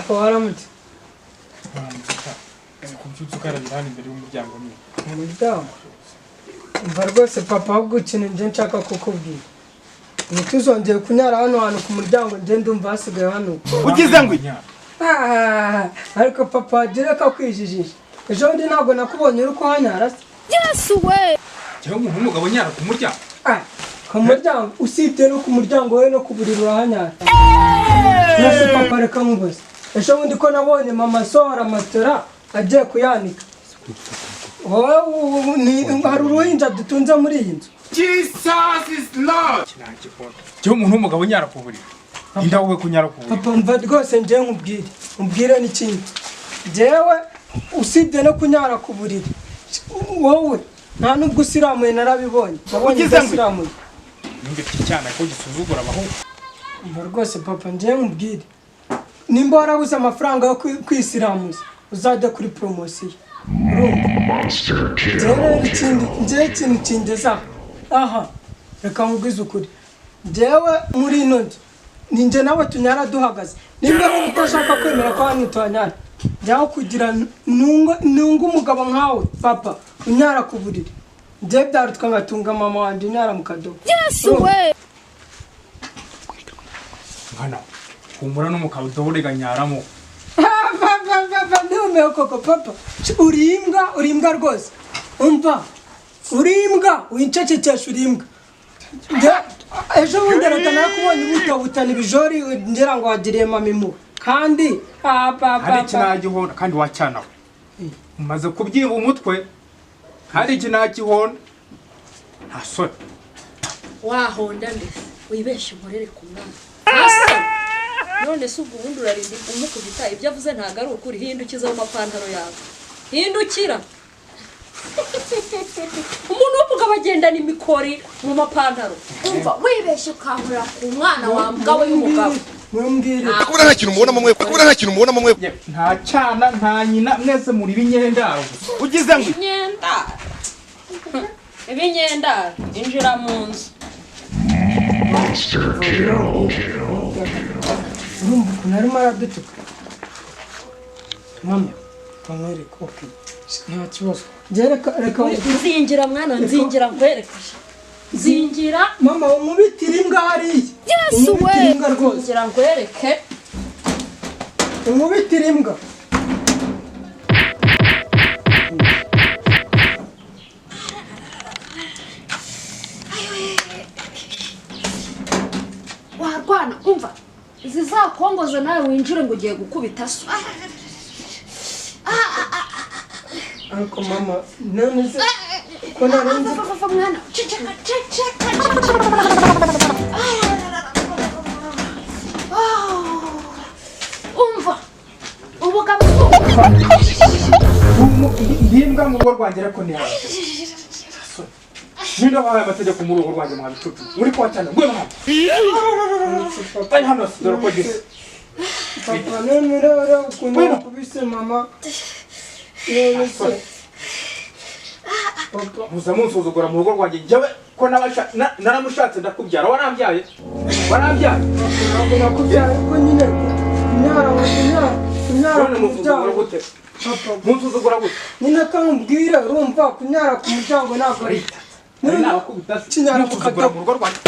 papa waramutse kubyutsa ukarabira hano imbere y'umuryango ni umuryango umva rwose papa ahubwo ikintu nje nshaka kukubwira ntituzongeye kunyara hano hantu ku muryango nje ndumva hasigaye hano ugize ngo ariko papa wagira ko akwijijisha ejo bundi ntabwo nakubonye uri kuhanyara se Yesu we cyangwa umuntu w'umugabo nyara ku muryango ku muryango usibye no ku muryango we no ku buriri urahanyara nase papa reka nkubaze ejo bundi ko nabonye mama asohora matora agiye kuyanika hari uruhinja dutunze muri iyi nzu Jesus is Lord cyangwa umuntu w'umugabo nyara ku buriri inda wowe kunyara ku buriri papa mva rwose nje nkubwire n'ikindi jewe usibye no kunyara ku buriri wowe nta nubwo usiramuye narabibonye nabonye usiramuye nimba iki cyana ko gisuzugura abahungu mva rwose papa nje nkubwire nimba warabuze amafaranga yo kwisiramuza uzajya kuri promosiyo njyewe ikintu kindeza aha reka nkubwize ukuri njyewe muri ino nzu ni njye nawe tunyara duhagaze nimba wowe utashaka kwemera ko hano tuhanyara njyaho kugira nunga umugabo nkawe papa unyara ku buriri njyewe byarutwa ngatunga mama wanjye unyara mu kadobo Yesu we mwana humura no mu kadobo reganyaramo ntumeho koko papa urimbwa rwose umva urimbwa wincecekesha urimbwa ejo bundi reka nakubonye ubutabutana ibijori ngira ngo wagiriye mama impuhwe kandi hari ikinagihonda kandi wacyanawe umaze kubyiba umutwe hari ikinagihonda nta soni wahonda ndetse wibeshe umurere ku mwana none se ubwo ubundi urarinda umukubita ibyo avuze ntabwo ari ukuri hindukiza mu mapantaro yawe hindukira umuntu w'umugabo agendana imikori mu mapantaro umva wibeshe ukahura ku mwana wa mugabo y'umugabo akubura nta kintu mubonamo mwe nta cyana nta nyina mwese muri binyendaro ugize ngo ibinyendaro injira mu nzu urumva ukuntu arimo aradutuka mama kamwereka oke nta kibazo reka nzingira mwana nzingira nkwereka nzingira mama umubitira imbwa hariya Yesu we imbwa rwose nzingira nkwereke umubitira imbwa warwana umva zizakongoza nawe winjire ngo ugiye gukubita so ariko mama none se ko narenze mwana ceceka umva ubugabo imbwa mu rugo rwanjye ariko ni yawe niba wabaye amategeko mu rugo rwanjye mwabicucu muri kwacyana ngwe mwana bari hano dore ko gisa papa none rero ukuntu wakubise mama none se papa muza munsuzugura mu rugo rwanjye njyewe ko naramushatse ndakubyara warambyaye ntabwo nakubyaye ko nyine kunyara none musuzugura gute munsuzugura gute nyine kamubwira urumva kunyara ku muryango ntabwo ari kinyara mu rugo rwanjye